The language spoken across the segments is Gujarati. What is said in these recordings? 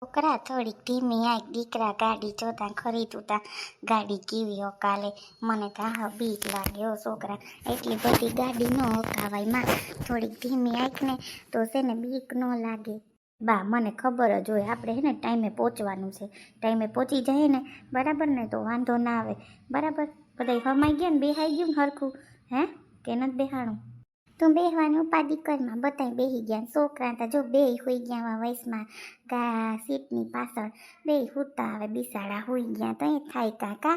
છોકરા થોડીક ધીમી આંખ દીકરા ગાડી જોતા ખરી તું ગાડી કેવી હકાલે મને તો હા બીક લાગે હો છોકરા એટલી બધી ગાડી ન હકાવાય માં થોડીક ધીમી આંખ ને તો છે ને બીક ન લાગે બા મને ખબર જ હોય આપણે હે ને ટાઈમે પહોંચવાનું છે ટાઈમે પહોંચી જાય ને બરાબર ને તો વાંધો ના આવે બરાબર બધા હમાઈ ગયા ને બેહાઈ ગયું ને હરખું હે કે નથી બેહાણું તું બેહવાની ઉપાધિ કરમાં બધાય બેહી ગયા છોકરા તો જો બે હોઈ ગયા વયસમાં સીટની પાછળ બે હુતા આવે બિસાડા હોઈ ગયા તો એ થાય કાકા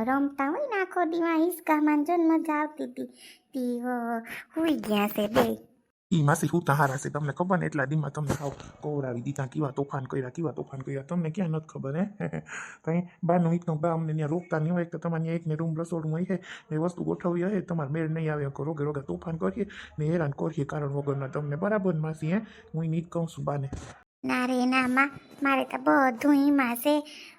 રમતા હોય ને આખો દીમાં હિસકામાં જો મજા આવતી હતી તી હોઈ ગયા છે બે ઈ માસી હું હારા છે તમને ખબર ને એટલા દીમાં તમને આવ કોવરાવી દીધા કેવા તોફાન કર્યા તમને ક્યાં નથી ખબર હે કંઈ બારનો ઈકનો બા અમને ત્યાં રોકતા નહીં હોય તો તમારે એકને રૂમ રસોડું હોય ને વસ્તુ ગોઠવી હોય તમારે મેળ નહીં આવે રોગે રોગે તોફાન કરીએ ને હેરાન કરીએ કારણ વગરના તમને બરાબર માસી હું નહીં જ કહું છું બાને ના રે ના માં મારે તો બધું હિમાં છે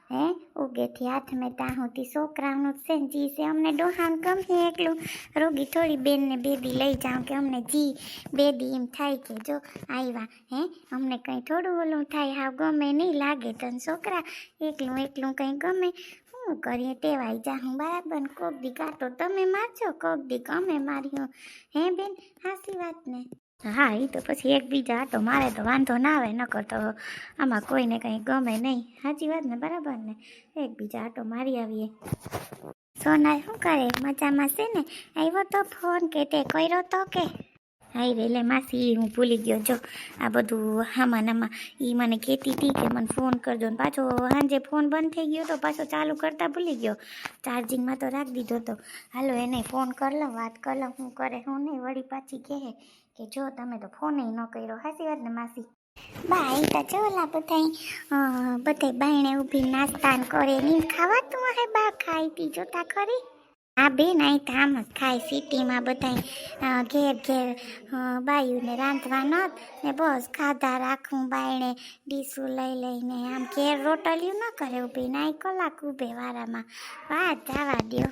હે ઉગેથી હાથ મેં તાહુથી છોકરાઓનું છે ને જી છે અમને ડોહાન ગમે એટલું રોગી થોડી બેનને બેદી લઈ જાઉં કે અમને જી બેદી એમ થાય કે જો આવ્યા હે અમને કંઈ થોડું ઓલું થાય હાવ ગમે નહીં લાગે તને છોકરા એકલું કંઈ ગમે શું કરીએ ટેવાઈ જા હું બરાબર કોક દી કાંટો તમે મારજો કોક દી અમે માર્યો હે બેન હાસી વાત ને હા એ તો પછી એકબીજા તો મારે તો વાંધો ના આવે નકર તો આમાં કોઈને કંઈ ગમે નહીં સાચી વાત ને બરાબર ને એકબીજા આટો મારી આવીએ સોના શું કરે મજામાં છે ને આવ્યો તો ફોન કે તે કર્યો તો કે હાઈ રે લે માસી હું ભૂલી ગયો જો આ બધું આમાં એ મને કહેતી હતી કે મને ફોન કરજો ને પાછો સાંજે ફોન બંધ થઈ ગયો તો પાછો ચાલુ કરતા ભૂલી ગયો ચાર્જિંગમાં તો રાખી દીધો તો હાલો એને ફોન કર લઉં વાત કર લઉં શું કરે હું નહીં વળી પાછી કહે કે જો તમે તો ફોન ન કર્યો સાચી વાત ને માસી બા એ તો ચોલા બધાય બાયણે ઊભી નાસ્તા કરે ને ખાવાતું હે બા ખાઈ પી જોતા ખરી હા બેન અહીં તો આમ જ ખાય સિટીમાં બધાય ઘેર બાયુને રાંધવા નત ને બસ ખાધા રાખું બાયણે ડીશું લઈ લઈને આમ ઘેર રોટલિયું ન કરે ઊભી ને અહીં કલાક ઊભે વારામાં વાત જવા દ્યો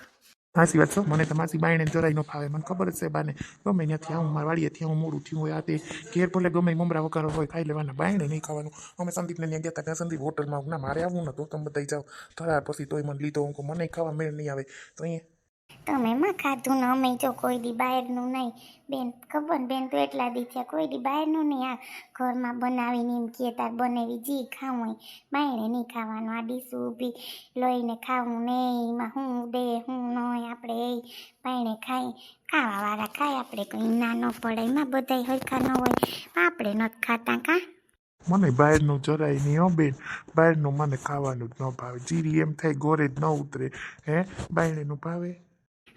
સાચી વાત છો મને તો માસી બાયણે જરાય ન ફાવે મને ખબર જ છે બાને ગમે ત્યાંથી આવું મારા વાડીએથી આવું મોડું થયું હોય આ તે ઘેર ભલે ગમે મમરા વકારો હોય ખાઈ લેવાના બાયણે નહીં ખાવાનું અમે સંદીપને ત્યાં ગયા હતા ત્યાં સંદીપ હોટલમાં ના મારે આવવું ને તો તમે બધા જાઓ થરા પછી તોય મને લીધો હું મને ખાવા મેળ નહીં આવે તો અહીંયા તમે માં ખાધું ને અમે જો કોઈ દી બહારનું નહીં બેન ખબર બેન તો એટલા દી થયા કોઈ દી બહારનું નહીં આ ઘરમાં બનાવીને એમ કે તાર બનાવી જી ખાવું હોય બાયણે નહીં ખાવાનું આ ડીશું ઊભી લઈને ખાવું ને એમાં હું દે હું ન હોય આપણે એ બાયણે ખાવાવાળા ખાય આપણે કંઈ ના ન પડે એમાં બધાય હરખા ન હોય આપણે નથી ખાતા કાં મને બહારનું જરાય નહીં હો બેન બહારનું મને ખાવાનું જ ન ભાવે જીરી એમ થાય ગોરે જ ન ઉતરે હે બાયણેનું ભાવે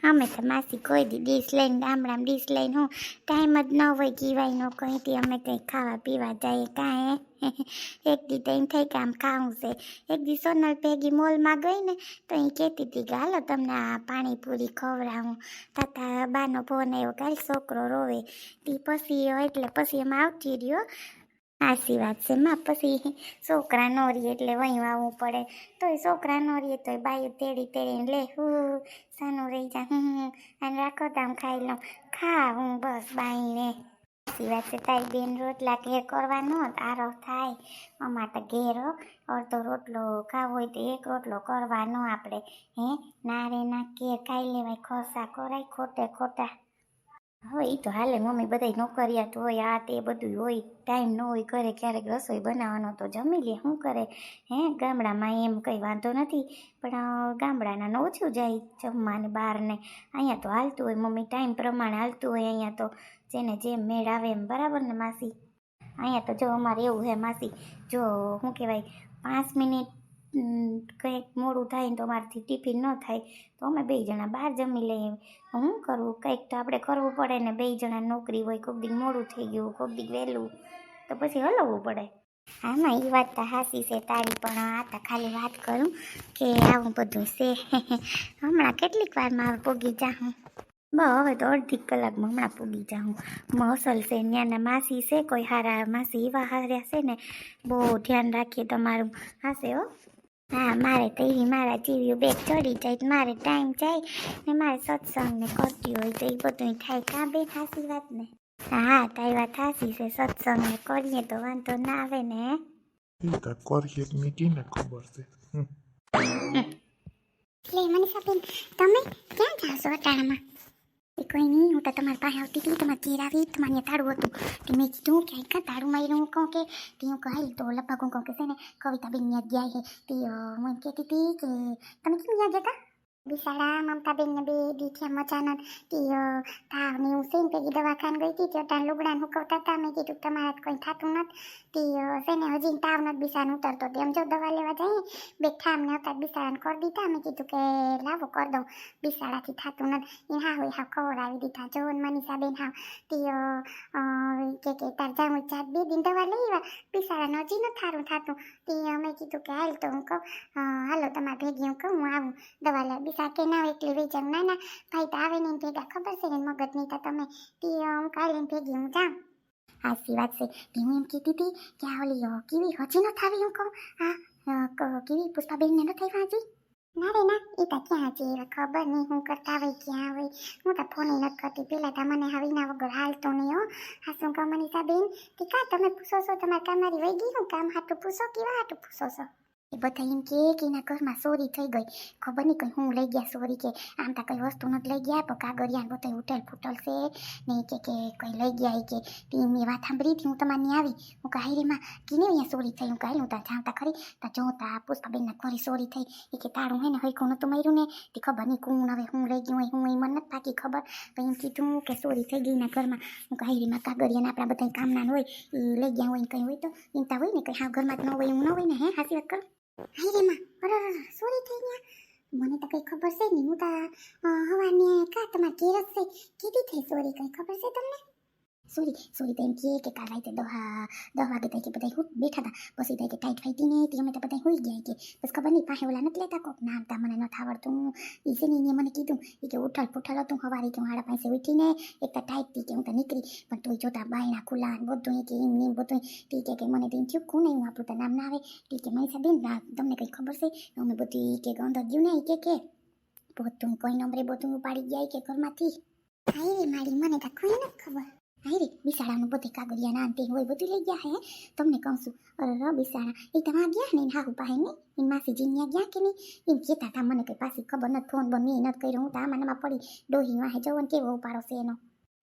અમે તો માસી કોઈ દી ડીશ લઈને ગામડામાં ડીશ લઈને હું ટાઈમ જ ન હોય કીવાય ન કંઈથી અમે કંઈ ખાવા પીવા જઈએ કાંઈ એક દી તો એમ થઈ કે આમ ખાવું છે એક દી સોનલ ભેગી મોલમાં ગઈ ને તો એ કહેતી હતી કે હાલો તમને આ પાણીપુરી ખવડાવું તાતા બાનો ફોન આવ્યો કાલ છોકરો રોવે તી પછી એટલે પછી એમ આવતી રહ્યો સાચી વાત છે માં પછી છોકરા ન રહીએ એટલે વहीं આવવું પડે તોય છોકરા ન રહીએ તોય બાયું તેડીને લે હું સાનું રહી જા અને રાખો તો આમ ખાઈ લઉં હું બસ બાઈને સાચી વાત છે તારી બેન રોટલા ઘેર કરવાનો આરો થાય અમાર તો ઘેર અડધો રોટલો ખાવો હોય તો એક રોટલો કરવાનો આપણે હે ના રે ના ઘેર ખાઈ લેવાય ખોસા કરાય ખોટા હોય એ તો હાલે મમ્મી બધાય નોકરિયાત હોય આ તે બધું હોય ટાઈમ ન હોય ઘરે ક્યારેક રસોઈ બનાવવાનો તો જમી લે શું કરે હે ગામડામાં એમ કંઈ વાંધો નથી પણ ગામડાના ઓછું જાય જમવાને બહારને અહીંયા તો હાલતું હોય મમ્મી ટાઈમ પ્રમાણે હાલતું હોય અહીંયા તો જેને જેમ મેળ આવે એમ બરાબર ને માસી અહીંયા તો જો અમારે એવું હે માસી જો શું કહેવાય 5 મિનિટ કંઈક મોડું થાય ને તો અમારાથી ટિફિન ન થાય તો અમે 2 જણા બહાર જમી લઈએ શું કરવું કંઈક તો આપણે કરવું પડે ને 2 જણા નોકરી હોય કોક દી મોડું થઈ ગયું કોક દી વહેલું તો પછી હલવવું પડે આમાં એ વાત તો સાચી છે તારી પણ આ તો ખાલી વાત કરું કે આવું બધું છે હમણાં કેટલીક વારમાં પોગી જાઉં હવે તો અડધી કલાકમાં હમણાં પૂગી જાઉં અસલ છે ત્યાંના માસી છે કોઈ હારા માસી એવા હાર્યા છે ને બહુ ધ્યાન રાખીએ તમારું હાશે હો હા મારે તો એવી મારા જીવ્યું બેગ ચડી જાય મારે ટાઈમ જાય ને મારે સત્સંગ ને કરતી હોય તો એ બધું થાય કાં બે ખાસી વાત ને હા તારી વાત સાચી છે સત્સંગ ને કરીએ તો વાંધો ના આવે ને એ તો કરીએ જ નહીં કીને ખબર છે. લે મનીષાબેન, તમે ક્યાં જાઓ છો અટાણામાં? એ કોઈ નહીં, હું તો તમારી પાસે આવતી હતી, તમારે ઘેર આવી, તમારે ત્યાં તાળું હતું. તે મેં કીધું કે કાં તાળું માર્યું, હું કહું કે તે હું કહે તો લગભગ હું કહું કે છે ને કવિતાબેન ત્યાં ગયા છે. તે હું એમ કહેતી હતી કે તમે કેમ ત્યાં જતા? બિસાડા મમતાબેનને બે દીઠ્યા મચાનક તે તાવ ને હું સેન પેલી દવાખાને ગઈ હતી. ત્યાં લુગડાને હુકવતા હતા. મેં કીધું તમારા કંઈ થતું નથી. તે છે ને હજી તાવ નથી બિસાને ઉતરતો. તેમ જો દવા લેવા જઈએ બેઠા અમને હતા બિસાડાને કરી દીધા. મેં કીધું કે લાવો કરી દઉં, બિસાડાથી થતું નથી. એ હા હોય હા ખવડાવી દીધા. જો મનીષાબેન હા તે કે તાર જાઉં 4-2 દિન દવા લઈ આવ્યા, બિસાડાને હજી નથી સારું થતું. તે મેં કીધું કે હાલ તો હું કહું હાલો તમારે ભેગી હું કહું હું આવું દવા લે. બિસા કે ના એકલી વહી જાઉં. ના ભાઈ તો આવે ને ભેગા ખબર છે ને મગજ નહીં તો તમે તે હું કાલે ભેગી હું જાઉં. સાચી વાત છે. હું એમ કહેતી હતી કે આ ઓલી કેવી હજી ન થાવી હું કહું હા કેવી પુષ્પાબેનને ન થઈ હજી? ના રે ના, એ તો ક્યાં છે ખબર નહીં હું કરતા હોય ક્યાં હોય. હું તો ફોન નથી કરતી. પેલા તો મને હવે ના વગર હાલતો નહીં હો. હા શું કહું મનીષાબેન કે કાં તમે પૂછો છો તમારે કામારી વહી ગઈ હું કામ હાટું પૂછો કેવા હાટું પૂછો છો? એ બધા એમ કે એના ઘરમાં ચોરી થઈ ગઈ. ખબર નહીં કંઈ હું લઈ ગયા ચોરી કે આમ તો કંઈ વસ્તુ નથી લઈ ગયા પણ કાગળિયા બધા ઉઠેલ ફૂટલ છે ને કે કંઈ લઈ ગયા કે મેં વાત સાંભળી હતી. હું તમારી આવી હું કહે હાઈરેમાં કીને અહીંયા ચોરી થઈ. હું કહે હું ત્યાં જાણતા ખરી તો જોતા પુષ્પાબેનના ઘરે ચોરી થઈ. એ કે તારું હે ને હઈખું નહોતું માર્યું ને તે ખબર નહીં કોણ હવે હું લઈ ગયું હોય હું એ મને નથી પાકી ખબર. તો એમ કીધું કે ચોરી થઈ ગઈ એના ઘરમાં. હું કહે હાઈરેમાં કાગળિયાને આપણા બધા કામના હોય એ લઈ ગયા હોય કંઈ હોય તો ચિંતા હોય ને કંઈ હા ઘરમાં જ ન હોય એવું ન હોય ને હે હાસી વાત કરું. હાઈરેમાં બરાબર સોરી થઈ ગયા. મને તો કંઈ ખબર છે નહીં. હું તો હવાની કા તમારે ઘેર જ છે કીધી થઈ સોરી કંઈ ખબર છે તમને? સોરી તો એમ કે કાલ રાતે 10 વાગે થાય કે બધા બેઠા હતા. પછી થાય કે ટાઈટ ફાઈટી ને તે અમે તો બધા હોઈ ગયા કે બસ ખબર નહીં પાસે ઓલા નથી લેતા કોક ના આવતા મને નથી આવડતું. એ છે ને એને મને કીધું એ કે ઉઠલ પુઠલ હતું હવારી કે હું હાડા પાસે ઉઠીને એક તો ટાઈટ હતી કે હું તો નીકળી પણ તોય જોતા બાયણા ખુલ્લા બધું કે એમ ને બધું ઠીક કે મને તો એમ થયું કોને હું આપણું તો નામ ના આવે. ઠીક મનીષાબેન તમને કંઈ ખબર છે અમે બધી કે ગંધ ગયું ને કે બધું કોઈ નંબરે બધું ઉપાડી ગયા કે ઘરમાંથી. હાય મારી મને તો કોઈ નથી ખબર. હાય બિસાડાનું બધે કાગળિયા ના અંતે હોય બધું લઈ ગયા હે. તમને કહું છું અરે બિસાડા એ તમારા ગયા ને હાહુ પાસે ને એ માસીજી ગયા કે નહીં એમ કહેતા હતા. મને કંઈ પાછી ખબર નથી ફોન બંધ મેં નથી કર્યો. હું તો આમાં પડી ડોહી વાહે જવો ને કેવો ઉપાડો છે એનો.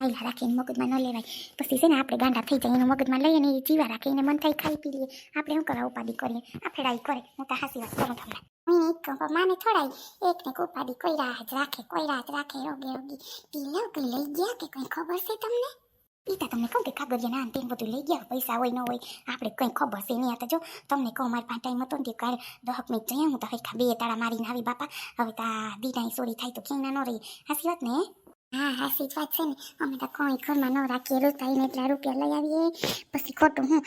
આયલા રાખીને મગજમાં ન લેવાય પછી છે ને આપણે ગાંડા થઈ જાય એનું મગજમાં લઈએ ને એ જીવા રાખે એને મન થાય ખાઈ પી લઈએ. આપણે શું કરવા ઉપાધિ કરીએ આપણે ડાઈ કરે. હું તો હાસી વાત કરું તમને. માને થોડાય એકને ઉપાધિ કોઈરા જ રાખે રોગે પી લો કંઈ લઈ ગયા કે કંઈ ખબર છે તમને? ઈતા તમને કહું કે કાગળિયા ના અંતે બધું લઈ ગયા પૈસા હોય ન હોય આપણે કંઈ ખબર છે નહીં. આ તો જો તમને કહું મારી પાસે ટાઈમ હતો ને તે કાલે 10 મિનિટ જઈએ હું તો હરખા 2 તાળા મારીને આવી બાપા. હવે તો દીનાની ચોરી થાય તો ક્યાંય ના ન રહી. હાસી વાત ને? હા હાસી જ વાત છે ને. અમે તો કોઈ ઘરમાં ન રાખીએ રોતાઈને એટલા રૂપિયા લઈ આવીએ પછી ખોટું હું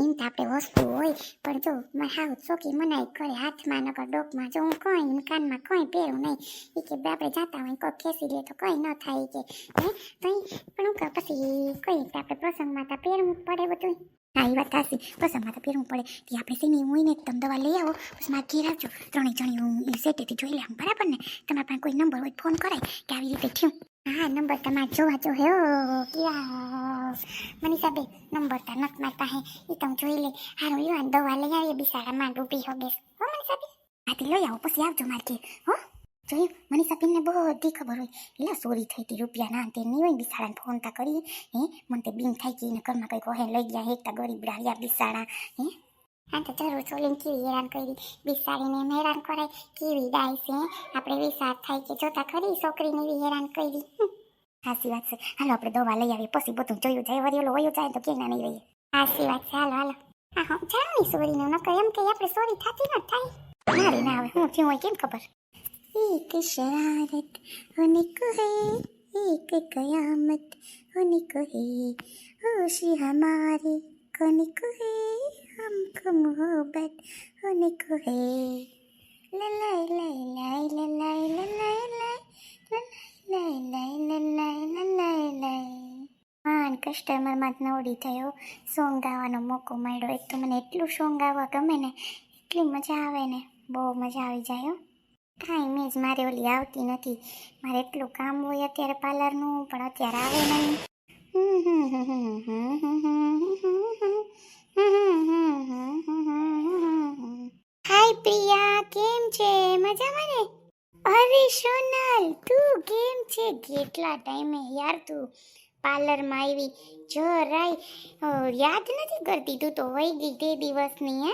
એમ તો આપણે વસ્તુ હોય પણ જો હાવ ચોકી મનાઈ કરે હાથમાં નકર ડોકમાં જો હું કોઈ કાનમાં કોઈ પહેરું નહીં. એ કે આપણે જતા હોય કોઈ ખેંચી લે તો કંઈ ન થાય કે હે તો પણ હું કહું પછી કઈ આપણે પ્રસંગમાં તો પહેરવું પડે બધું. હા એ વાત હાસી પ્રસંગમાં તો પહેરવું પડે. તે આપણે સીની હોય ને તમે દવા લઈ આવો પછી મારે ઘેર આવજો 3 જણી હું એ સેટેથી જોઈ લે બરાબર ને? તમારા પાસે કોઈ નંબર હોય ફોન કરાય કે આવી રીતે થયું. હા નંબર તમારે જોવા જો હે કેવા મનીષાબેન નંબર તો નથી મારી પાસે એ તમે જોઈ લે. હારું લ્યો દવા લઈ આવીએ બિસાડા માં ડૂબી હો ગેસ હો મનીષાબેન. હાથી લઈ આવો પછી આવજો મારે ઘેર હો. જોયું મનીષાબેનને બધી ખબર હોય એટલે ચોરી થઈ હતી રૂપિયા ના અંતે નહીં હોય બિસાડાને ફોન તા કરી હે મને તે બીન થાય કે એને ઘરમાં કંઈક ઓહે લઈ ગયા એક ગરીબ ડાળિયા બિસાડા હે. હા તો જરૂર ચોલીને કેવી હેરાન કરી બિસાડીને એમ હેરાન કરાય કેવી ડાય છે. આપણે વિચાર થાય કે જોતા ખરી છોકરીને એવી હેરાન કરી. સાચી વાત છે. હાલો આપણે દવા લઈ આવીએ પછી બધું જોયું જાય વળી ઓલો વયો જાય તો ક્યાં નહીં રહીએ. સાચી વાત છે. હાલો હા જાણની સોરીનો નકર એમ કે આપણે સોરી થતી ન થાય. મારી ના આવે હું થયું હોય કેમ ખબર. एक शरारत होने को है एक कयामत होने को है होश हमारे खोने को है हमको मोहब्बत होने को है ललाई लाई लाई ललाई ललाई लाई ललाई ललाई ललाई લઈ. હા કસ્ટમર માં નવડી થયો સોંગ ગાવાનો મોકો મળ્યો. એક તો મને એટલું સોંગ ગાવા ગમે ને એટલી મજા આવે ને બહુ મજા આવી જાય. ટાઈમે જ મારે ઓલી આવતી નથી. મારે એટલું કામ હોય અત્યારે પાર્લરનું પણ અત્યારે આવે નહીં. મજામાં ને? અરે સોનલ, તું કેમ છે? કેટલા ટાઈમે યાર તું પાર્લરમાં આવી, જરાય યાદ નથી કરતી. તું તો વહી ગઈ તે દિવસની. હે,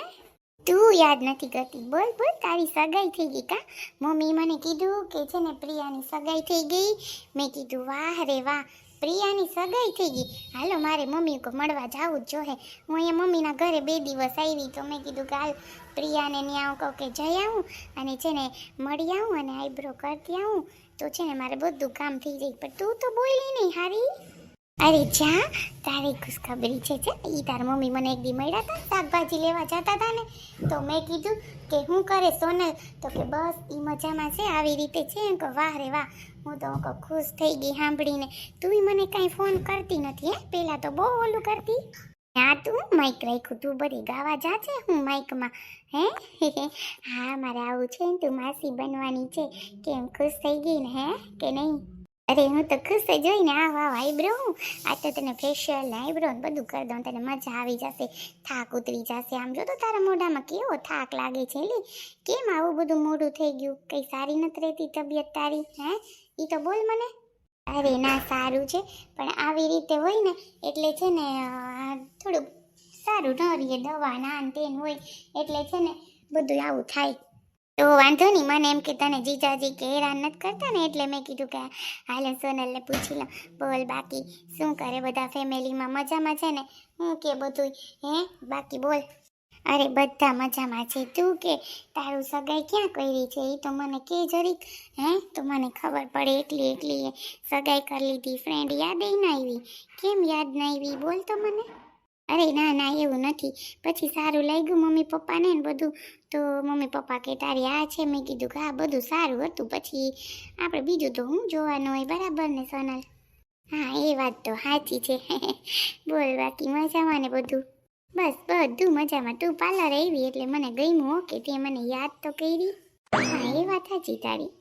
તું યાદ નથી કરતી? બોલ બોલ, તારી સગાઈ થઈ ગઈ કા? મમ્મી મને કીધું કે છે ને પ્રિયાની સગાઈ થઈ ગઈ. મેં કીધું વાહ રે વાહ, પ્રિયાની સગાઈ થઈ ગઈ. હાલો મારે મમ્મી કો મળવા જાવું જ જોઈએ. હું અહીંયા મમ્મીના ઘરે 2 દિવસ આવી તો મેં કીધું કે હાલ પ્રિયાને ત્યાં કહું કે જઈ આવું અને છે ને મળી આવું અને આઈબ્રો કરતી આવું તો છે ને મારે બધું કામ થઈ જાય. પણ તું તો બોલી નહીં હારી. અરે જા, તારી ખુશખબરી છે ઈ તાર મમ્મી મને એક દી મળ્યા હતા, શાકભાજી લેવા જતા હતા ને તો મેં કીધું કે હું કરે સોનલ, તો કે બસ ઈ મજામાં છે, આવી રીતે છે. એમ કહો વાહ રે વાહ, હું તો ખુશ થઈ ગઈ સાંભળીને. તું મને કાંઈ ફોન કરતી નથી હે, પહેલાં તો બહુ ઓલું કરતી. હા તું માઇક રાખ્યું, તું બધી ગાવા જા છે હું માઇકમાં હે? હા મારે આવું છે ને, તું માસી બનવાની છે. કેમ ખુશ થઈ ગઈ ને હે કે નહીં? અરે હું તો ખુશ જ જોઈને વાહ આઈબ્રો, આ તો તને ફેશિયલ ને આઈબ્રો ને બધું કરી દઉં, તને મજા આવી જશે, થાક ઉતરી જશે. આમ જો તો તારા મોઢામાં કેવો થાક લાગે છે લી, કેમ આવું બધું મોઢું થઈ ગયું? કઈ સારી નથી રહેતી તબિયત તારી હે? ઈ તો બોલ મને. અરે ના સારું છે, પણ આવી રીતે હોય ને એટલે છે ને થોડુંક સારું ન રહીએ, દવા ના તેન હોય એટલે છે ને બધું આવું થાય. તો વાંધો નહીં, મને એમ કે તને જીજાજી કે હેરાન નથી કરતા ને એટલે મેં કીધું કે હાલે સોનલને પૂછી લઉં. બોલ બાકી શું કરે બધા ફેમિલીમાં? મજામાં છે ને? હું કે બધું હે બાકી બોલ. અરે બધા મજામાં છે. તું કે તારું સગાઈ ક્યાં કરી છે એ તો મને કે જરીક હે, તો મને ખબર પડે. એકલી સગાઈ કરી લીધી, ફ્રેન્ડ યાદ ના આવી? કેમ યાદ ના આવી બોલ તો મને. અરે ના ના એવું નથી, પછી સારું લાગ્યું મમ્મી પપ્પાને ને બધું તો મમ્મી પપ્પા કે તારી આ છે. મેં કીધું કે હા બધું સારું હતું, પછી આપણે બીજું તો હું જોવાનું હોય, બરાબર ને સોનલ? હા એ વાત તો સાચી છે. બોલ બાકી મજામાં ને બધું? બસ બધું મજામાં. તું પાર્લર આવી એટલે મને ગમ્યું હો કે તે મને યાદ તો કરી. હા એ વાત સાચી તારી.